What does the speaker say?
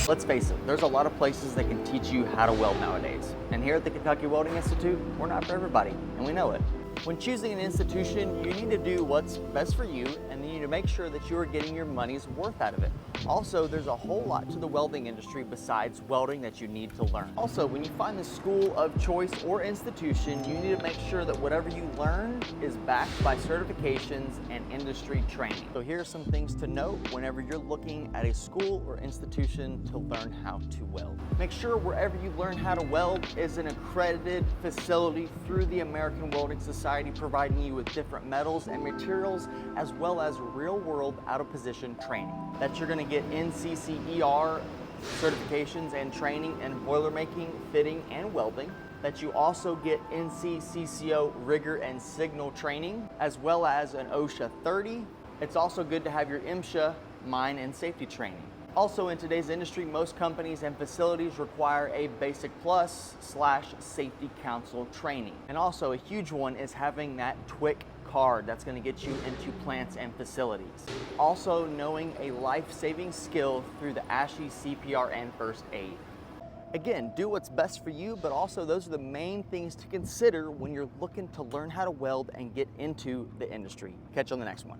Let's face it, there's a lot of places that can teach you how to weld nowadays. And here at the Kentucky Welding Institute, we're not for everybody, and we know it. When choosing an institution, you need to do what's best for you, and you need to make sure that you are getting your money's worth out of it. Also, there's a whole lot to the welding industry besides welding that you need to learn. Also, when you find the school of choice or institution, you need to make sure that whatever you learn is backed by certifications and industry training. So here are some things to note whenever you're looking at a school or institution to learn how to weld. Make sure wherever you learn how to weld is an accredited facility through the American Welding Society, providing you with different metals and materials, as well as real-world out-of-position training. That you're going to get NCCER certifications and training in boilermaking, fitting, and welding. That you also get NCCCO rigor and signal training, as well as an OSHA 30. It's also good to have your MSHA mine and safety training. Also, in today's industry, most companies and facilities require a Basic Plus / Safety Council training. And also a huge one is having that TWIC card that's going to get you into plants and facilities. Also, knowing a life-saving skill through the ASHI CPR and First Aid. Again, do what's best for you, but also those are the main things to consider when you're looking to learn how to weld and get into the industry. Catch you on the next one.